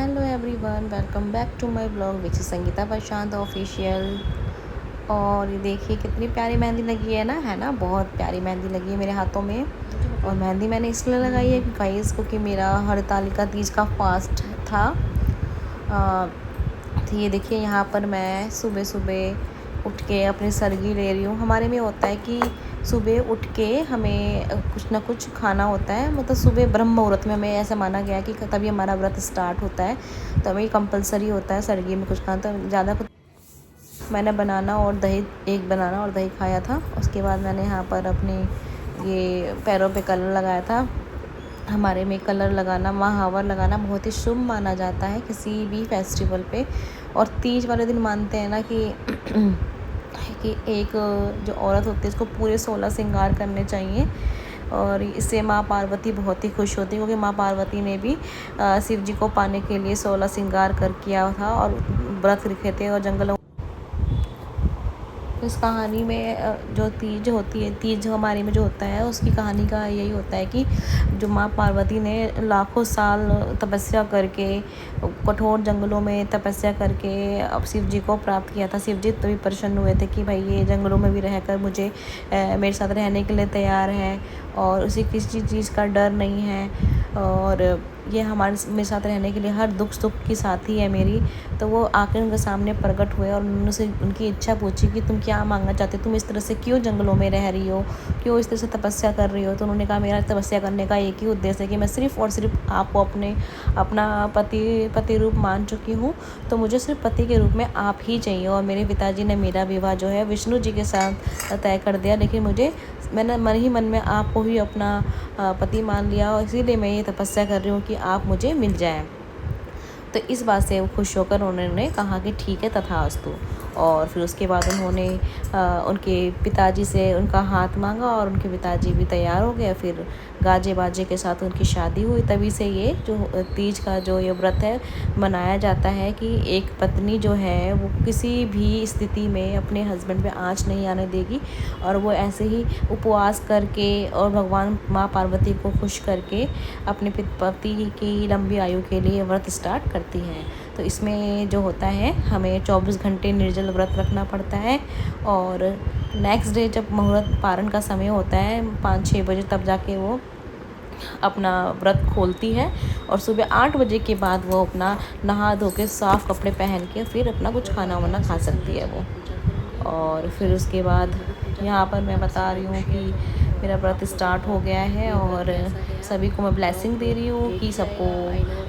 Hello everyone, welcome back to my blog which is Sangeeta Prashant official. और ये देखिए कितनी प्यारी मेहंदी लगी है ना, बहुत प्यारी मेहंदी लगी है मेरे हाथों में। और मेहंदी मैंने इसलिए लगाई है गाइस क्योंकि मेरा हरतालिका तीज का फास्ट था। तो ये देखिए यहाँ पर मैं सुबह सुबह उठ के अपनी सरगी ले रही हूँ। हमारे में होता है कि सुबह उठ के हमें कुछ ना कुछ खाना होता है, मतलब सुबह ब्रह्म मुहूर्त में हमें ऐसा माना गया कि तभी हमारा व्रत स्टार्ट होता है। तो हमें कंपलसरी होता है सरगी में कुछ खाना। तो ज़्यादा कुछ मैंने एक बनाना और दही खाया था। उसके बाद मैंने यहाँ पर अपने ये पैरों पे कलर लगाया था। हमारे में कलर लगाना, महावर लगाना बहुत ही शुभ माना जाता है किसी भी फेस्टिवल पे। और तीज वाले दिन मानते हैं ना कि कि एक जो औरत होती है उसको पूरे 16 श्रृंगार करने चाहिए। और इससे माँ पार्वती बहुत ही खुश होती है, क्योंकि माँ पार्वती ने भी शिव जी को पाने के लिए 16 श्रृंगार किया था और व्रत रखे थे और जंगलों। इस कहानी में जो तीज होती है, तीज हमारे में जो होता है उसकी कहानी का यही होता है कि जो माँ पार्वती ने लाखों साल तपस्या करके कठोर जंगलों में तपस्या करके अब शिव जी को प्राप्त किया था। शिव जी तभी प्रसन्न हुए थे कि भाई ये जंगलों में भी रहकर मुझे मेरे साथ रहने के लिए तैयार है और उसे किसी चीज़ का डर नहीं है। और ये मेरे साथ रहने के लिए हर दुख सुख की साथी है मेरी। तो वो आकर उनके सामने प्रकट हुए और उनसे उनकी इच्छा पूछी कि तुम क्या मांगना चाहते हो, तुम इस तरह से क्यों जंगलों में रह रही हो, क्यों इस तरह से तपस्या कर रही हो। तो उन्होंने कहा मेरा तपस्या करने का एक ही उद्देश्य है कि मैं सिर्फ़ और सिर्फ आपको अपना पति रूप मान चुकी हूँ। तो मुझे सिर्फ पति के रूप में आप ही चाहिए। और मेरे पिताजी ने मेरा विवाह जो है विष्णु जी के साथ तय कर दिया, लेकिन मैंने मन ही मन में आपको ही अपना पति मान लिया और इसीलिए मैं ये तपस्या कर रही हूँ कि आप मुझे मिल जाएं। तो इस बात से वो खुश होकर उन्होंने कहा कि ठीक है तथास्तु। और फिर उसके बाद उन्होंने उनके पिताजी से उनका हाथ मांगा और उनके पिताजी भी तैयार हो गए। फिर गाजे बाजे के साथ उनकी शादी हुई। तभी से ये जो तीज का जो ये व्रत है मनाया जाता है कि एक पत्नी जो है वो किसी भी स्थिति में अपने हस्बैंड पे आँच नहीं आने देगी और वो ऐसे ही उपवास करके और भगवान माँ पार्वती को खुश करके अपने पति की लंबी आयु के लिए व्रत स्टार्ट करती है। तो इसमें जो होता है हमें 24 घंटे निर्जल व्रत रखना पड़ता है। और नेक्स्ट डे जब मुहूर्त पारण का समय होता है 5-6 बजे, तब जाके वो अपना व्रत खोलती है। और सुबह 8 बजे के बाद वो अपना नहा धो के साफ़ कपड़े पहन के फिर अपना कुछ खाना वाना खा सकती है वो। और फिर उसके बाद यहाँ पर मैं बता रही हूँ कि मेरा व्रत स्टार्ट हो गया है और सभी को मैं ब्लेसिंग दे रही हूँ कि सबको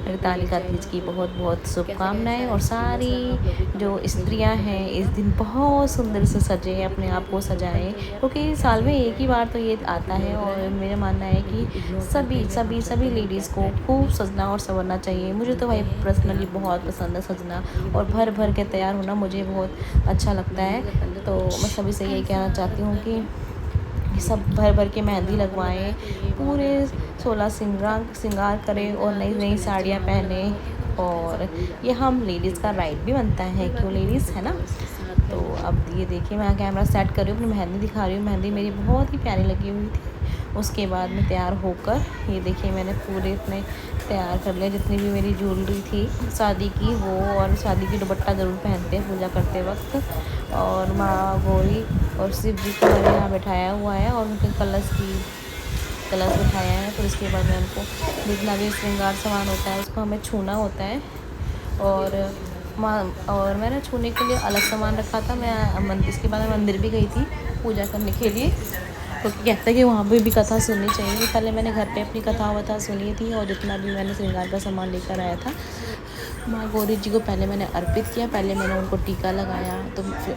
हरतालिका तीज की बहुत बहुत शुभकामनाएं। और सारी जो स्त्रियां हैं इस दिन बहुत सुंदर से सजें, अपने आप को सजाएं, क्योंकि साल में एक ही बार तो ये आता है। और मेरा मानना है कि सभी लेडीज़ को खूब सजना और संवरना चाहिए। मुझे तो भाई पर्सनली बहुत पसंद है सजना और भर भर के तैयार होना, मुझे बहुत अच्छा लगता है। तो मैं सभी से यही कहना चाहती हूँ कि सब भर भर के मेहंदी लगवाएं, पूरे 16 श्रृंगार करें और नई नई साड़ियाँ पहने। और ये हम लेडीज़ का राइट भी बनता है, क्यों लेडीज़ है ना। तो अब ये देखिए मैं कैमरा सेट कर रही हूँ, अपनी मेहंदी दिखा रही हूँ। मेहंदी मेरी बहुत ही प्यारी लगी हुई थी। उसके बाद में तैयार होकर ये देखिए मैंने पूरे अपने तैयार कर लिया, जितनी भी मेरी ज्वेलरी थी शादी की वो। और शादी की दुपट्टा ज़रूर पहनते हैं पूजा करते वक्त। और माँ गौरी और शिव जी को मैंने यहाँ बैठाया हुआ है और उनके कलश बिठाया है। फिर उसके बाद में उनको जितना भी श्रृंगार सामान होता है उसको हमें छूना होता है। और मैंने छूने के लिए अलग सामान रखा था। इसके बाद मैं मंदिर भी गई थी पूजा करने के लिए, क्योंकि कहते हैं कि वहाँ पे भी कथा सुननी चाहिए। पहले मैंने घर पे अपनी कथा वथा सुनी थी और जितना भी मैंने श्रृंगार का सामान लेकर आया था माँ गौरी जी को पहले मैंने अर्पित किया। पहले मैंने उनको टीका लगाया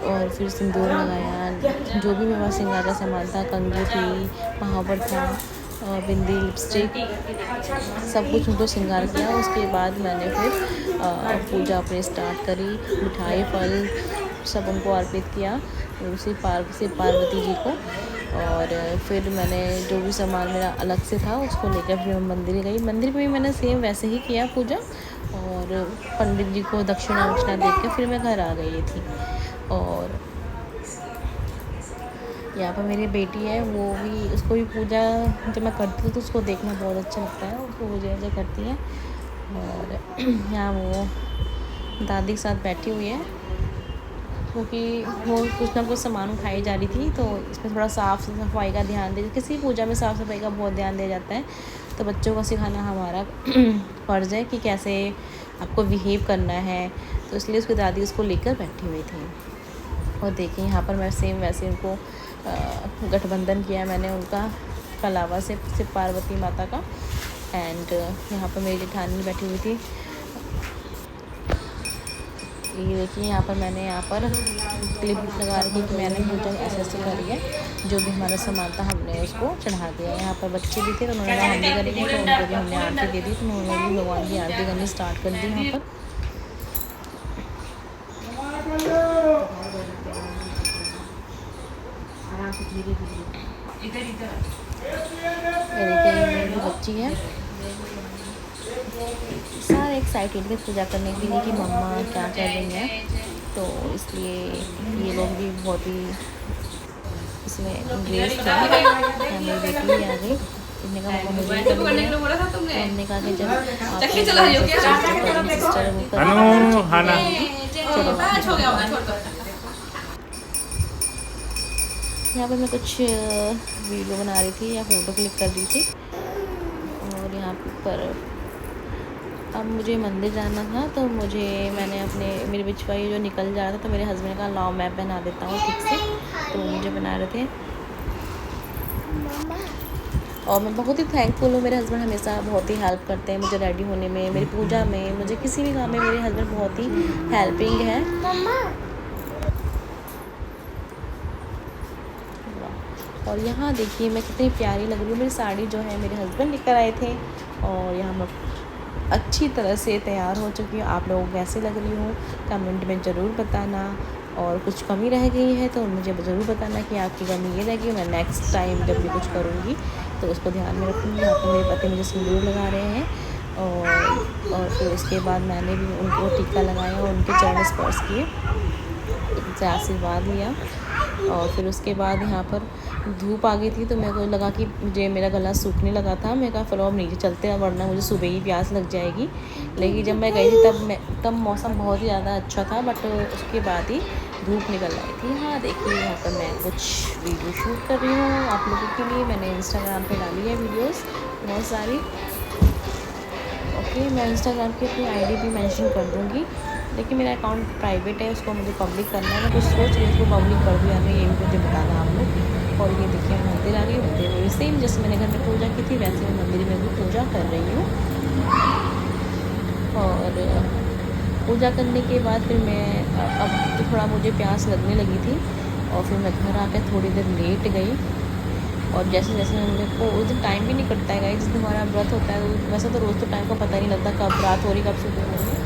और फिर सिंदूर लगाया। जो भी मेरे पास श्रृंगार का सामान था, कंघी थी, महावर था, बिंदी, लिपस्टिक, सब कुछ उनको श्रृंगार किया। उसके बाद मैंने फिर पूजा अपनी स्टार्ट करी। मिठाई फल सब उनको अर्पित किया उसी पार्वती जी को। और फिर मैंने जो भी सामान मेरा अलग से था उसको लेकर फिर मैं मंदिर गई। मंदिर में भी मैंने सेम वैसे ही किया पूजा और पंडित जी को दक्षिणा दे के फिर मैं घर आ गई थी। और यहाँ पर मेरी बेटी है, वो भी उसको भी पूजा जब मैं करती हूँ तो उसको देखना बहुत अच्छा लगता है। उसको पूजा वूजा करती है और यहाँ वो दादी के साथ बैठी हुई है, क्योंकि वो कुछ ना कुछ सामान उठाई जा रही थी, तो इसमें थोड़ा साफ़ सफाई का ध्यान दे, किसी पूजा में साफ़ सफाई का बहुत ध्यान दिया जाता है। तो बच्चों को सिखाना हमारा फ़र्ज़ है कि कैसे आपको बिहेव करना है, तो इसलिए उसकी दादी उसको लेकर बैठी हुई थी। और देखिए यहाँ पर मैं सेम वैसे उनको गठबंधन किया मैंने उनका कलावा से पार्वती माता का। एंड यहाँ पर मेरी जेठानी बैठी हुई थी। ये देखिए यहाँ पर मैंने क्लिप लगा रखी कि मैंने पूजा ऐसे करी है, जो भी हमारा सामान था हमने उसको चढ़ा दिया। यहाँ पर बच्चे भी थे, तो उन्होंने हम भी करेंगे, तो उनको भी हमने आरती दे दी, तो उन्होंने भी भगवान की आरती करनी स्टार्ट कर दी। यहाँ पर ये देखिए मेरी बच्ची है, सारे एक्साइटेड थे पूजा करने के लिए कि मम्मा क्या कर रही हैं, तो इसलिए ये लोग भी बहुत ही इसमें इंगेज थे। मेरी बेटी भी आ गई, उसने कहा मम्मा मुझे करनी है, तो हमने कहा कि जब आप सिस्टर वो चलो। यहाँ पर मैं कुछ वीडियो बना रही थी या फ़ोटो क्लिक कर रही थी, और यहाँ पर अब मुझे मंदिर जाना था, तो मैंने मेरे बिचवा ये जो निकल जा रहा था, तो मेरे हस्बैंड का लाओ मैप बना देता हूँ ठीक से, तो वो मुझे बना रहे थे। और मैं बहुत ही थैंकफुल हूँ, मेरे हस्बैंड हमेशा बहुत ही हेल्प करते हैं मुझे रेडी होने में, मेरी पूजा में, मुझे किसी भी काम में मेरे हस्बैंड बहुत ही हेल्पिंग है। और यहाँ देखिए मैं कितनी प्यारी लग रही हूँ, मेरी साड़ी जो है मेरे हस्बैंड लेकर आए थे, और यहाँ मैं अच्छी तरह से तैयार हो चुकी हूँ। आप लोगों को कैसे लग रही हूँ कमेंट में ज़रूर बताना, और कुछ कमी रह गई है तो मुझे ज़रूर बताना कि आपकी कमी ये रह गई। मैं नेक्स्ट टाइम जब भी कुछ करूँगी तो उसको ध्यान में रखूँगी। यहाँ पर मेरे पति मुझे सिंदूर लगा रहे हैं, और फिर उसके बाद मैंने भी उनको टीका लगाया और उनके चरण स्पर्श किए, उनसे आशीर्वाद लिया। और फिर उसके बाद यहाँ पर धूप आ गई थी, तो मेरे को लगा कि मुझे मेरा गला सूखने लगा था। मैं कहा चलो अब नीचे चलते हैं, वरना मुझे सुबह ही प्यास लग जाएगी। लेकिन जब मैं गई थी तब मौसम बहुत ही ज़्यादा अच्छा था, बट उसके बाद ही धूप निकल आई थी। हाँ देखिए यहाँ पर मैं कुछ वीडियो शूट कर रही हूँ आप लोगों के लिए। मैंने इंस्टाग्राम पर डाली है वीडियोज़ बहुत सारी। ओके, मैं इंस्टाग्राम की अपनी ID भी मेंशन कर दूँगी, लेकिन मेरा अकाउंट प्राइवेट है, उसको मुझे पब्लिक करना है। मैं कुछ सोच रही हूँ उसको पब्लिक कर दूँ या नहीं, ये भी मुझे बताना आप लोग। और ये देखिए मंदिर आ गई, मंदिर में भी सेम जैसे मैंने घर में पूजा की थी वैसे मैं मंदिर में भी पूजा कर रही हूँ। और पूजा करने के बाद फिर मैं अब तो थोड़ा मुझे प्यास लगने लगी थी, और फिर मैं घर आकर थोड़ी देर लेट गई। और जैसे जैसे मेरे को उस दिन टाइम भी नहीं कटता है गाइस, जिस दिन हमारा व्रत होता है, वैसे तो रोज़ तो टाइम का पता नहीं लगता कब रात हो रही कब सुबह हो रही है,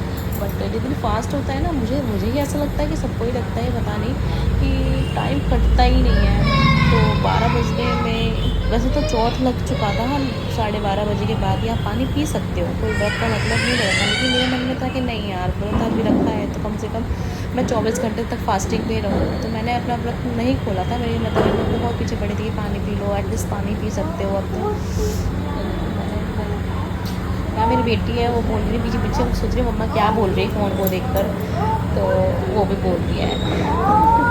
बट जिस दिन फास्ट होता है ना, मुझे ही ऐसा लगता है कि सबको ही लगता है, पता नहीं कि टाइम कटता ही नहीं है। तो 12 बजने में वैसे तो चौथ लग चुका था, हम 12:30 बजे के बाद ही आप पानी पी सकते हो, कोई व्रत का मतलब नहीं रहता। लेकिन मेरे मन में था कि नहीं यार, व्रत अभी रखा है तो कम से कम मैं 24 घंटे तक फास्टिंग पे रहूँ। तो मैंने अपना व्रत नहीं खोला था, मेरी मतलब बहुत पीछे पड़ी थी कि पानी पी लो, एटलीस्ट पानी पी सकते हो अब तो। क्या मेरी बेटी है वो बोल रही पीछे पीछे, सोच रही मम्मा क्या बोल रही फ़ोन को देखकर, तो वो भी बोल रही है।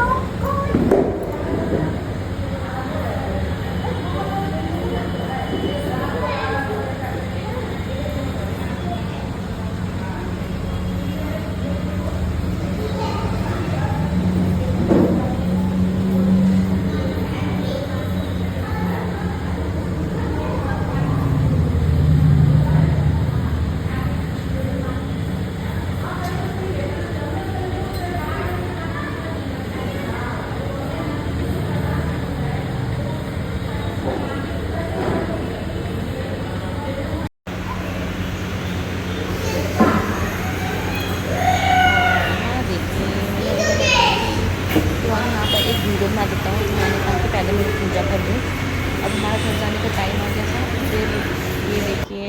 एक वीडियो बना देता हूँ, तो मैंने कहा कि पहले मैं पूजा कर लूँ। अब हमारा घर जाने का टाइम आ गया था। फिर ये देखिए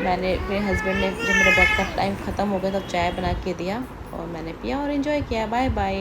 मेरे हस्बैंड ने जब मेरा व्रत का टाइम ख़त्म हो गया तब चाय बना के दिया, और मैंने पिया और एंजॉय किया। Bye bye.